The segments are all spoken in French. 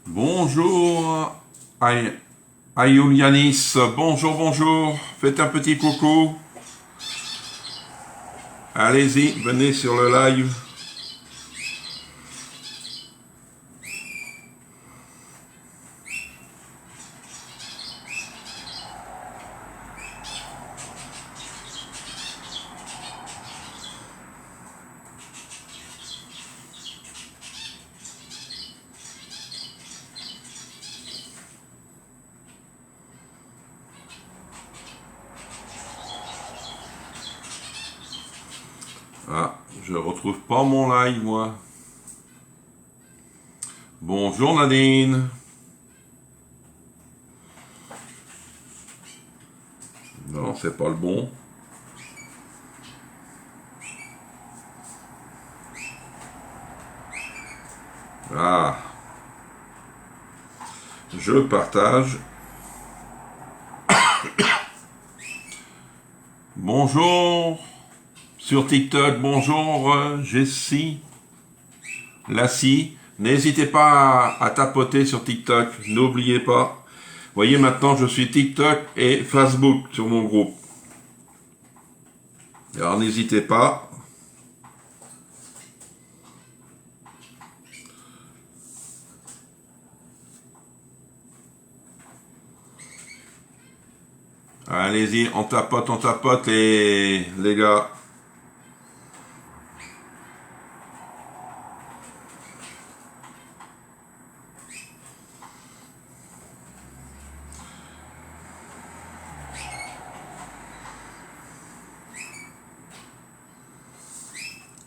Bonjour, Ayoub Yanis, bonjour, bonjour, faites un petit coucou. Allez-y, venez sur le live. Ah, je retrouve pas mon live, moi. Bonjour Nadine. Non, c'est pas le bon. Ah. Je partage. Bonjour. Sur TikTok, bonjour Jessie. Lassie. N'hésitez pas à tapoter sur TikTok. N'oubliez pas. Voyez, maintenant, je suis TikTok et Facebook sur mon groupe. Alors, n'hésitez pas. Allez-y, on tapote les gars.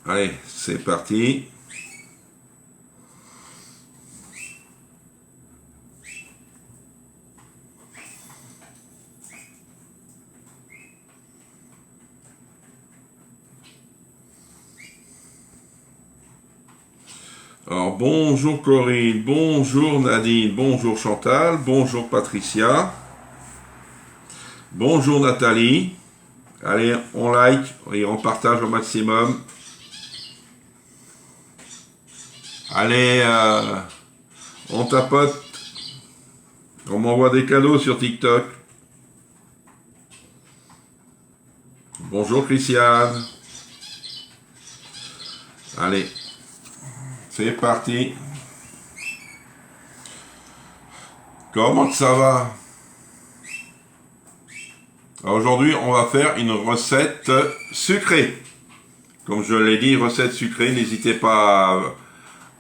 Allez, c'est parti. Alors, bonjour Corinne, bonjour Nadine, bonjour Chantal, bonjour Patricia, bonjour Nathalie. Allez, on like et on partage au maximum. Allez, on tapote. On m'envoie des cadeaux sur TikTok. Bonjour Christiane. Allez, c'est parti. Comment ça va? Aujourd'hui, on va faire une recette sucrée. Comme je l'ai dit, recette sucrée. N'hésitez pas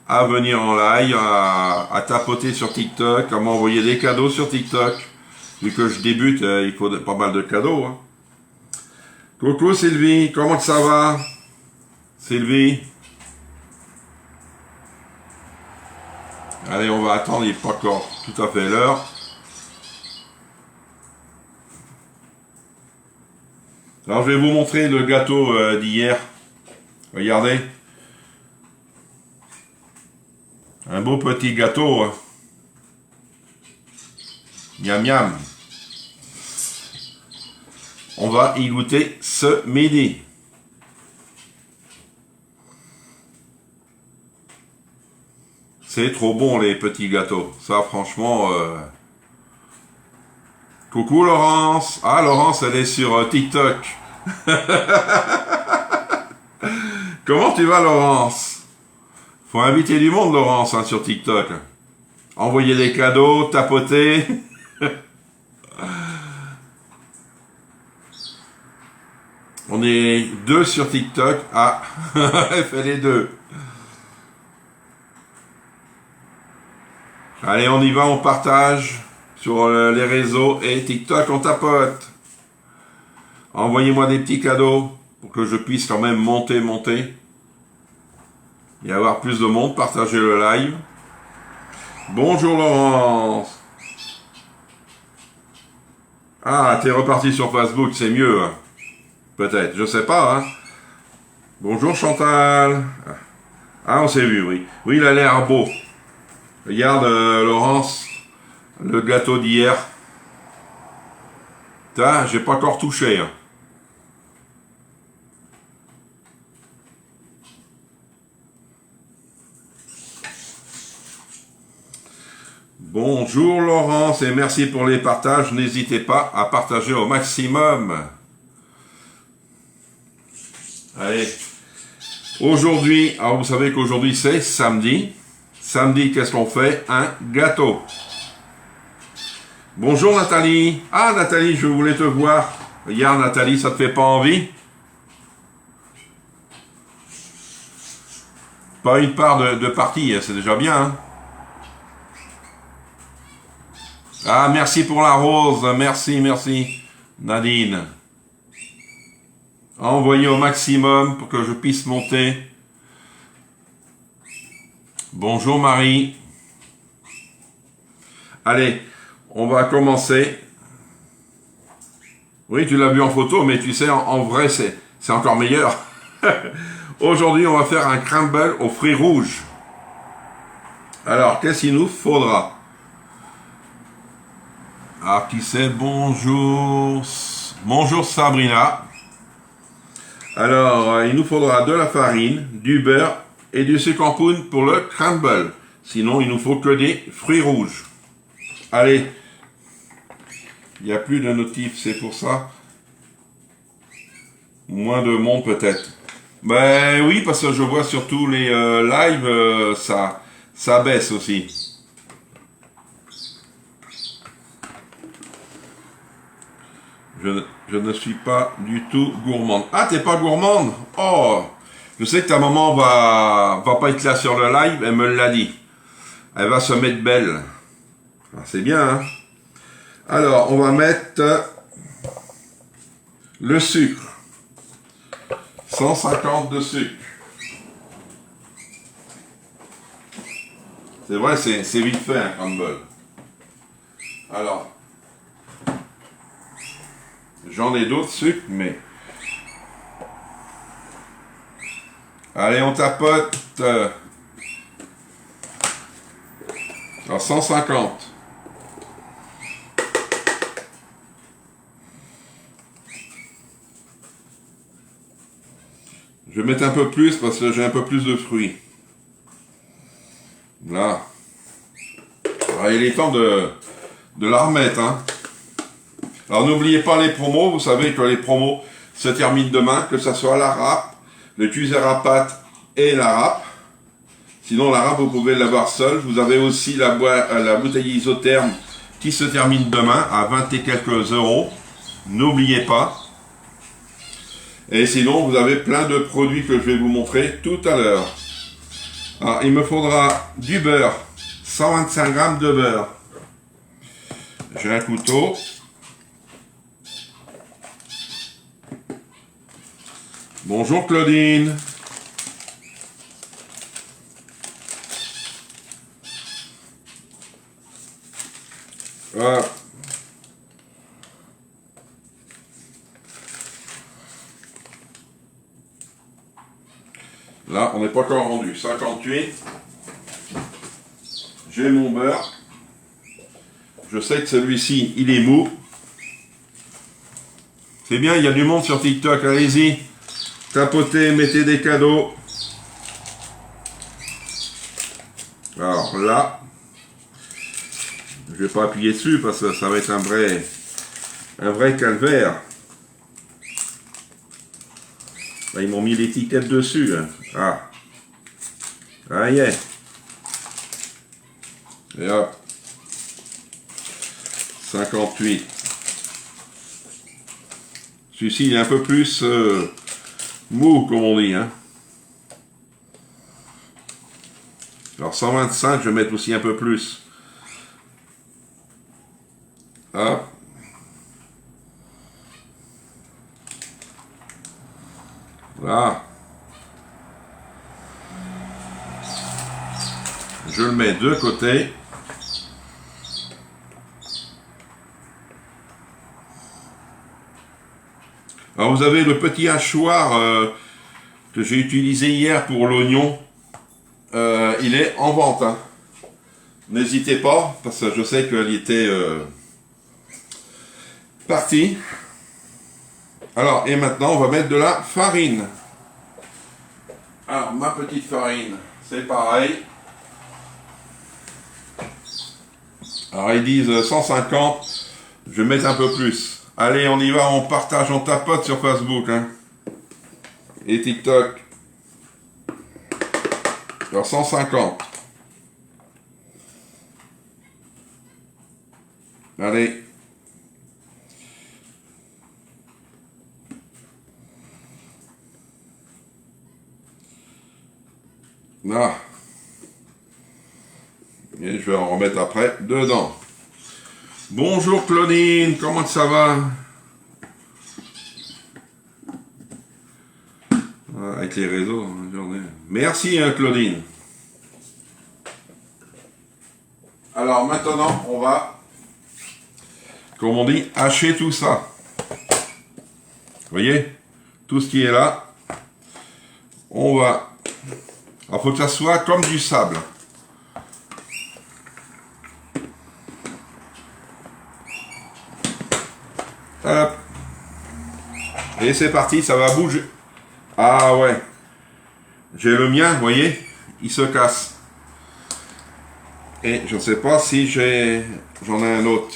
à venir en live, à tapoter sur TikTok, à m'envoyer des cadeaux sur TikTok. Vu que je débute, il faut pas mal de cadeaux. Hein. Coucou Sylvie, comment ça va? Sylvie? Allez, on va attendre, il n'est pas encore tout à fait l'heure. Alors, je vais vous montrer le gâteau d'hier. Regardez. Un beau petit gâteau. Hein. Miam miam. On va y goûter ce midi. C'est trop bon les petits gâteaux. Ça franchement... Coucou Laurence. Ah Laurence, elle est sur TikTok. Comment tu vas Laurence? Faut inviter du monde Laurence hein, sur TikTok. Envoyer des cadeaux, tapoter. On est deux sur TikTok. Ah, elle fait les deux. Allez, on y va, on partage sur les réseaux et TikTok, on tapote. Envoyez-moi des petits cadeaux pour que je puisse quand même monter et avoir plus de monde, partager le live. Bonjour Laurence. Ah, t'es reparti sur Facebook, c'est mieux. Hein. Peut-être, je sais pas. Hein. Bonjour Chantal. Ah, on s'est vu, oui. Oui, il a l'air beau. Regarde, Laurence, le gâteau d'hier. Putain, j'ai pas encore touché. Hein. Bonjour Laurence et merci pour les partages. N'hésitez pas à partager au maximum. Allez. Aujourd'hui, alors vous savez qu'aujourd'hui c'est samedi. Samedi, qu'est-ce qu'on fait? Un gâteau. Bonjour Nathalie. Ah Nathalie, je voulais te voir. Regarde Nathalie, ça te fait pas envie? Pas une part de partie, c'est déjà bien. Hein. Ah, merci pour la rose. Merci, merci. Nadine. Envoyez au maximum pour que je puisse monter. Bonjour Marie. Allez, on va commencer. Oui, tu l'as vu en photo, mais tu sais, en vrai, c'est encore meilleur. Aujourd'hui, on va faire un crumble aux fruits rouges. Alors, qu'est-ce qu'il nous faudra? Ah, qui c'est? Bonjour. Bonjour Sabrina. Alors, il nous faudra de la farine, du beurre et du sucre en poudre pour le crumble. Sinon, il nous faut que des fruits rouges. Allez. Il n'y a plus de notifs, c'est pour ça. Moins de monde peut-être. Ben oui, parce que je vois sur tous les lives, ça baisse aussi. Je ne suis pas du tout gourmande. Ah, t'es pas gourmande? Oh, je sais que ta maman va pas être là sur le live, elle me l'a dit. Elle va se mettre belle. Ah, c'est bien, hein? Alors, on va mettre le sucre. 150 de sucre. C'est vrai, c'est vite fait un crumble. Alors, j'en ai d'autres sucres, mais... Allez, on tapote. Alors, 150. Je vais mettre un peu plus parce que j'ai un peu plus de fruits. Là. Alors, il est temps de la remettre. Hein. Alors n'oubliez pas les promos. Vous savez que les promos se terminent demain. Que ce soit la râpe, le tweezer à pâte et la râpe. Sinon la râpe vous pouvez l'avoir seule. Vous avez aussi la bouteille isotherme qui se termine demain à 20 et quelques euros. N'oubliez pas. Et sinon, vous avez plein de produits que je vais vous montrer tout à l'heure. Alors, il me faudra du beurre. 125 grammes de beurre. J'ai un couteau. Bonjour Claudine. Voilà. Là, on n'est pas encore rendu. 58. J'ai mon beurre. Je sais que celui-ci, il est mou. C'est bien, il y a du monde sur TikTok. Allez-y. Tapotez, mettez des cadeaux. Alors là, je vais pas appuyer dessus parce que ça va être un vrai calvaire. Là, ils m'ont mis l'étiquette dessus. Hein. Ah. Ah, y est. Et hop. 58. Celui-ci, il est un peu plus mou, comme on dit. Hein. Alors, 125, je vais mettre aussi un peu plus. Hop. Voilà. Je le mets de côté. Alors vous avez le petit hachoir que j'ai utilisé hier pour l'oignon, il est en vente. Hein. N'hésitez pas, parce que je sais qu'il était parti. Alors, et maintenant, on va mettre de la farine. Alors, ma petite farine, c'est pareil. Alors, ils disent 150, je vais mettre un peu plus. Allez, on y va, on partage, on tapote sur Facebook. Hein. Et TikTok. Alors, 150. Allez. Là. Et je vais en remettre après dedans. Bonjour Claudine, comment ça va? Avec les réseaux, merci Claudine. Alors maintenant, on va, comme on dit, hacher tout ça. Vous voyez? Tout ce qui est là, on va... Il faut que ça soit comme du sable. Hop. Et c'est parti, ça va bouger. Ah ouais. J'ai le mien, vous voyez, il se casse. Et je ne sais pas si j'en ai un autre.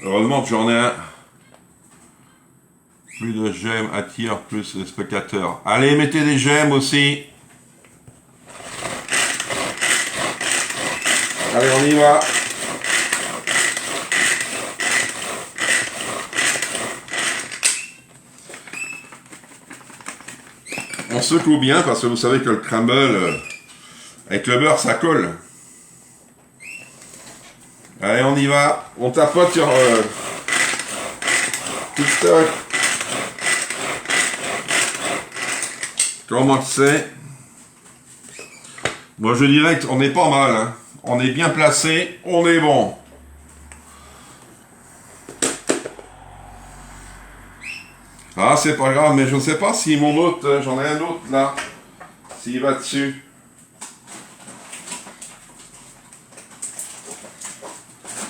Heureusement que j'en ai un. Plus de j'aime attire plus de spectateurs. Allez, mettez des j'aime aussi. Allez, on y va. On secoue bien parce que vous savez que le crumble, avec le beurre, ça colle. Allez, on y va. On tapote sur TikTok. Comment c'est? Moi, je dirais qu'on est pas mal. Hein. On est bien placé. On est bon. Ah, c'est pas grave, mais je ne sais pas si mon autre, j'en ai un autre là, s'il va dessus.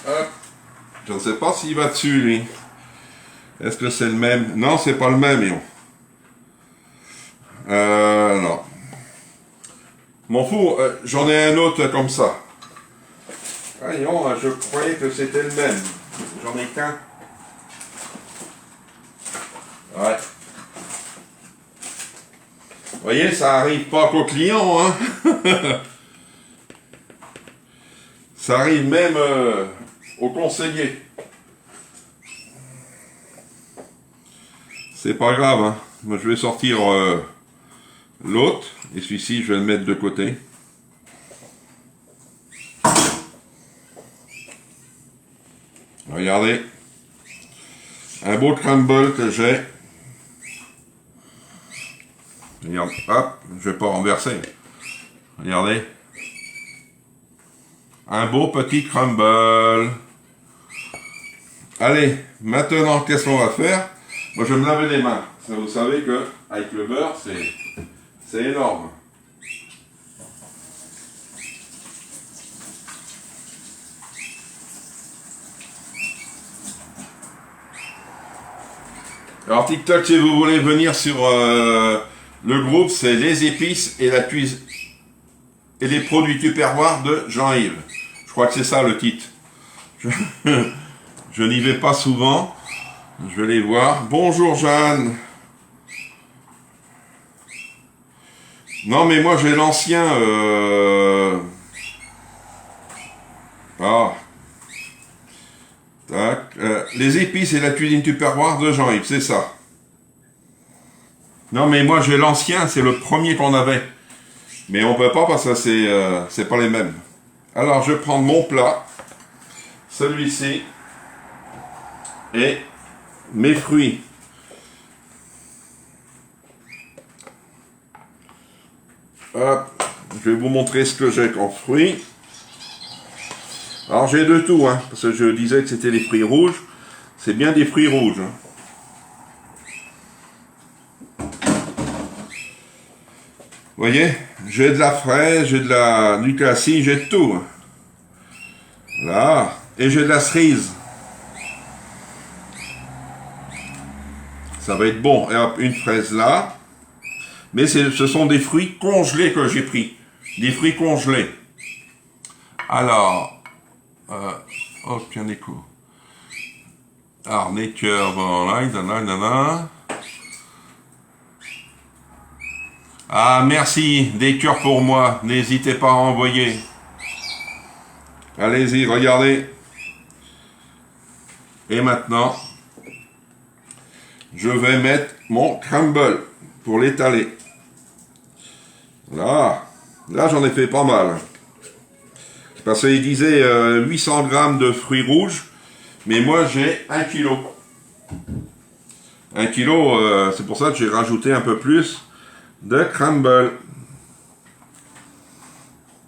Hop. Je ne sais pas s'il va dessus, lui. Est-ce que c'est le même? Non, c'est pas le même, Ion. Non. M'en fous, j'en ai un autre comme ça. Ah, Ion, je croyais que c'était le même. J'en ai qu'un. Ouais. Vous voyez, ça arrive pas qu'aux clients, hein. Ça arrive même aux conseillers. C'est pas grave, hein. Moi, je vais sortir l'autre, et celui-ci, je vais le mettre de côté. Regardez. Un beau crumble que j'ai. Regarde, hop, je vais pas renverser. Regardez. Un beau petit crumble. Allez, maintenant, qu'est-ce qu'on va faire? Moi, je vais me laver les mains. Ça, vous savez que avec le beurre, c'est énorme. Alors, TikTok, si vous voulez venir sur le groupe, c'est les épices et la cuisine et les produits tupperware de Jean-Yves. Je crois que c'est ça le titre. Je n'y vais pas souvent. Je vais les voir. Bonjour Jeanne. Non mais moi j'ai l'ancien. Ah. Tac. Les épices et la cuisine tupperware de Jean-Yves, c'est ça. Non mais moi j'ai l'ancien, c'est le premier qu'on avait. Mais on peut pas parce que c'est pas les mêmes. Alors je prends mon plat, celui-ci, et mes fruits. Hop, je vais vous montrer ce que j'ai comme fruits. Alors j'ai de tout, hein, parce que je disais que c'était les fruits rouges. C'est bien des fruits rouges. Hein. Vous voyez, j'ai de la fraise, j'ai du cassis, j'ai de tout. Là, et j'ai de la cerise. Ça va être bon. Et hop, une fraise là. Mais ce sont des fruits congelés que j'ai pris. Des fruits congelés. Alors, hop, tiens des coups. Alors, les cœurs, voilà, Ah, merci, des cœurs pour moi. N'hésitez pas à envoyer. Allez-y, regardez. Et maintenant, je vais mettre mon crumble pour l'étaler. Là j'en ai fait pas mal. Parce qu'il disait 800 grammes de fruits rouges, mais moi j'ai 1 kilo. 1 kilo, c'est pour ça que j'ai rajouté un peu plus de crumble.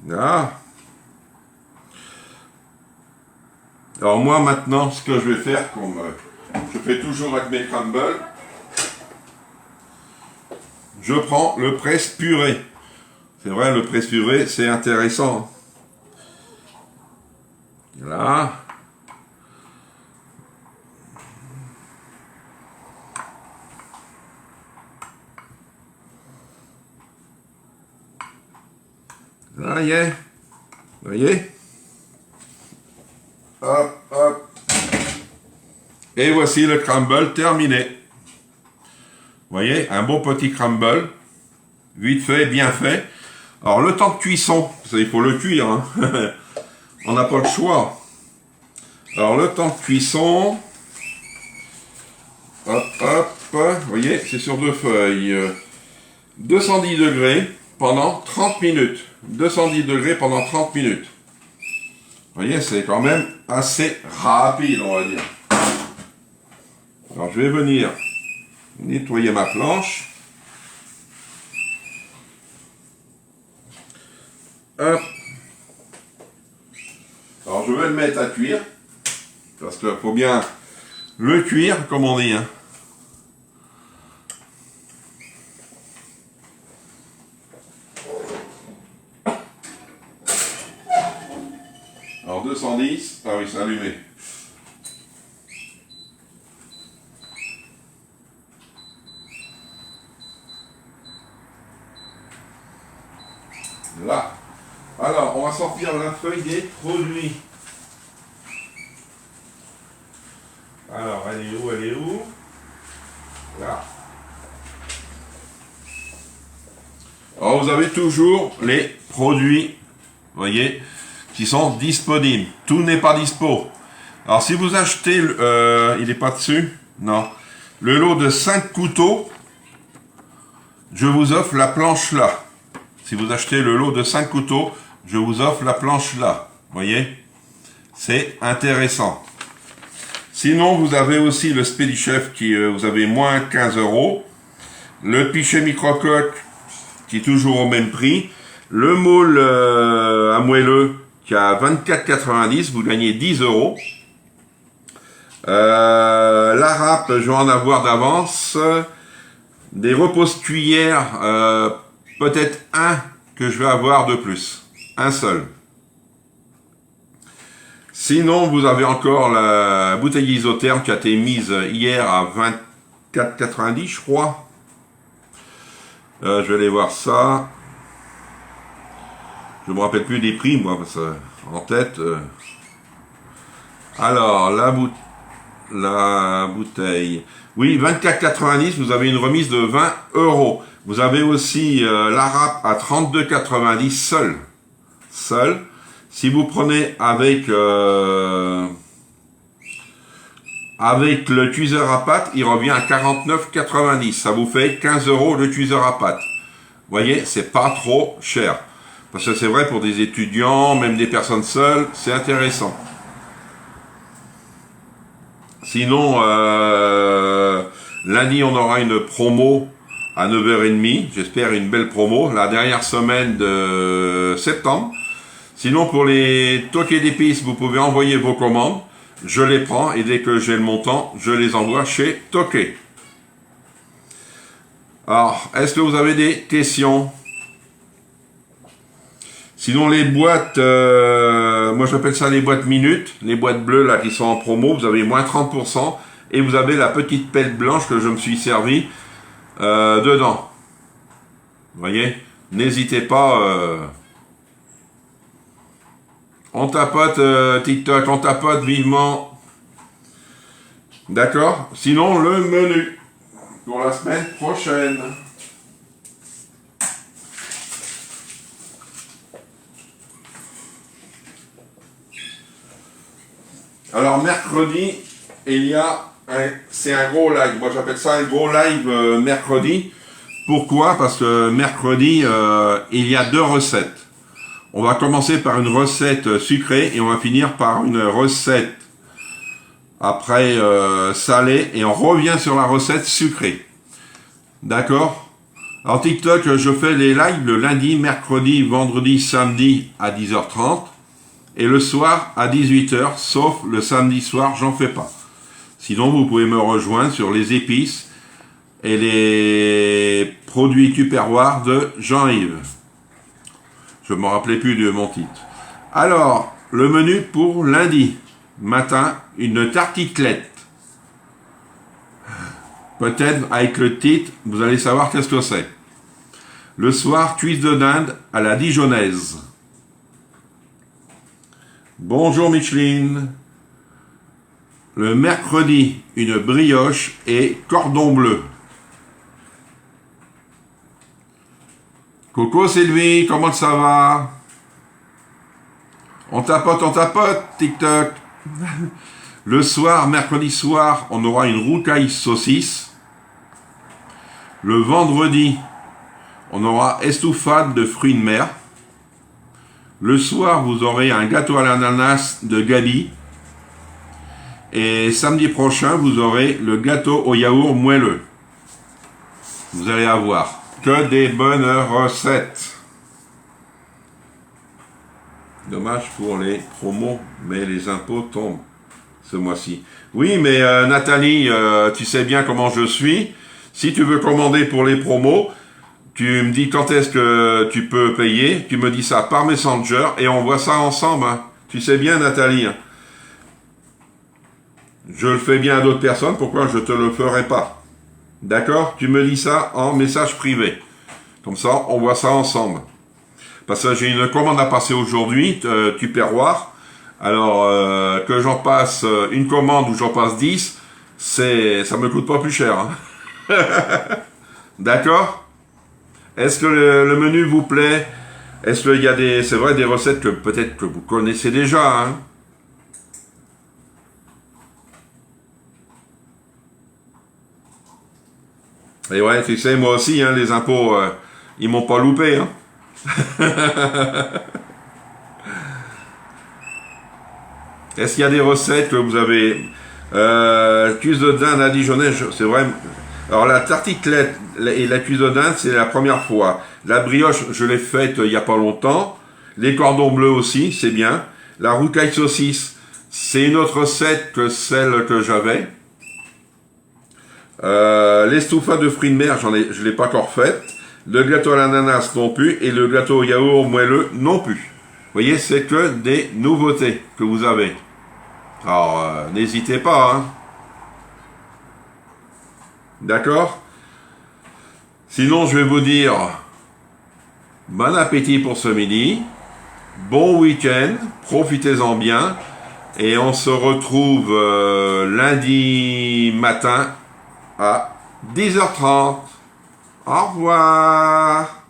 Là. Alors moi maintenant, ce que je vais faire, comme je fais toujours avec mes crumbles, je prends le presse purée. C'est vrai, le presse purée, c'est intéressant. Là. Là, y est. Vous voyez? Hop, hop. Et voici le crumble terminé. Vous voyez, un beau petit crumble. Vite fait, bien fait. Alors, le temps de cuisson, il faut le cuire. Hein. On n'a pas le choix. Alors, le temps de cuisson. Hop, hop. Vous voyez, c'est sur 2 feuilles. 210 degrés pendant 30 minutes. 210 degrés pendant 30 minutes. Vous voyez, c'est quand même assez rapide, on va dire. Alors, je vais venir nettoyer ma planche. Hop. Alors, je vais le mettre à cuire. Parce qu'il faut bien le cuire, comme on dit. Hein. Alors 210, ah oui, c'est allumé. Là. Alors, on va sortir la feuille des produits. Alors, elle est où? Elle est où? Là. Alors, vous avez toujours les produits, vous voyez, qui sont disponibles. Tout n'est pas dispo. Alors, si vous achetez, il n'est pas dessus? Non. Le lot de 5 couteaux, je vous offre la planche là. Si vous achetez le lot de 5 couteaux, je vous offre la planche là. Vous voyez? C'est intéressant. Sinon, vous avez aussi le Spédichef qui, vous avez moins 15 €. Le pichet micro-coque qui est toujours au même prix. Le moule à moelleux qui est à 24,90 €, vous gagnez 10 €. La râpe, je vais en avoir d'avance. Des repose-cuillères, peut-être un que je vais avoir de plus. Un seul. Sinon, vous avez encore la bouteille isotherme qui a été mise hier à 24,90 €, je crois. Je vais aller voir ça. Je me rappelle plus des prix, moi, parce que en tête. Alors, la bouteille. Oui, 24,90 €, vous avez une remise de 20 €. Vous avez aussi la râpe à 32,90 € seul. Seul. Si vous prenez avec le cuiseur à pâte, il revient à 49,90 €. Ça vous fait 15 € le cuiseur à pâte. Vous voyez, c'est pas trop cher. Parce que c'est vrai pour des étudiants, même des personnes seules, c'est intéressant. Sinon, lundi, on aura une promo à 9h30. J'espère une belle promo, la dernière semaine de septembre. Sinon, pour les toquets d'épices, vous pouvez envoyer vos commandes. Je les prends et dès que j'ai le montant, je les envoie chez Toquet. Alors, est-ce que vous avez des questions? Sinon les boîtes, moi j'appelle ça les boîtes minutes, les boîtes bleues là qui sont en promo, vous avez moins 30% et vous avez la petite pelle blanche que je me suis servi dedans. Vous voyez, n'hésitez pas. On tapote TikTok, on tapote vivement. D'accord? Sinon le menu pour la semaine prochaine. Alors mercredi, c'est un gros live. Moi j'appelle ça un gros live mercredi. Pourquoi? Parce que mercredi, il y a 2 recettes. On va commencer par une recette sucrée et on va finir par une recette après salée et on revient sur la recette sucrée. D'accord? Alors TikTok, je fais les lives le lundi, mercredi, vendredi, samedi à 10h30. Et le soir à 18h, sauf le samedi soir, j'en fais pas. Sinon, vous pouvez me rejoindre sur les épices et les produits tupperware de Jean-Yves. Je ne me rappelais plus de mon titre. Alors, le menu pour lundi matin, une tartiflette. Peut-être avec le titre, vous allez savoir qu'est-ce que c'est. Le soir, cuisse de dinde à la dijonnaise. Bonjour Micheline. Le mercredi, une brioche et cordon bleu. Coucou Sylvie, comment ça va? On tapote, TikTok. Le soir, mercredi soir, on aura une roucaille saucisse. Le vendredi, on aura estouffade de fruits de mer. Le soir, vous aurez un gâteau à l'ananas de Gabi. Et samedi prochain, vous aurez le gâteau au yaourt moelleux. Vous allez avoir que des bonnes recettes. Dommage pour les promos, mais les impôts tombent ce mois-ci. Oui, mais Nathalie, tu sais bien comment je suis. Si tu veux commander pour les promos, tu me dis quand est-ce que tu peux payer, tu me dis ça par Messenger et on voit ça ensemble. Hein. Tu sais bien Nathalie. Hein. Je le fais bien à d'autres personnes, pourquoi je te le ferai pas? D'accord? Tu me dis ça en message privé. Comme ça, on voit ça ensemble. Parce que j'ai une commande à passer aujourd'hui, Tupperware. Alors, que j'en passe une commande ou j'en passe 10, ça me coûte pas plus cher. Hein. D'accord? Est-ce que le menu vous plaît? Est-ce qu'il y a c'est vrai, des recettes que peut-être que vous connaissez déjà, hein? Et ouais, tu sais, moi aussi, hein, les impôts, ils m'ont pas loupé, hein. Est-ce qu'il y a des recettes que vous avez? Cuisse de dinde à dijonnaise, c'est vrai. Alors la tartiflette et la cuisse de dinde, c'est la première fois. La brioche, je l'ai faite il n'y a pas longtemps. Les cordons bleus aussi, c'est bien. La roucaille saucisse, c'est une autre recette que celle que j'avais. L'estouffade de fruits de mer, je l'ai pas encore faite. Le gâteau à l'ananas non plus. Et le gâteau au yaourt moelleux non plus. Vous voyez, c'est que des nouveautés que vous avez. Alors, n'hésitez pas, hein. D'accord? Sinon, je vais vous dire bon appétit pour ce midi. Bon week-end. Profitez-en bien. Et on se retrouve lundi matin à 10h30. Au revoir.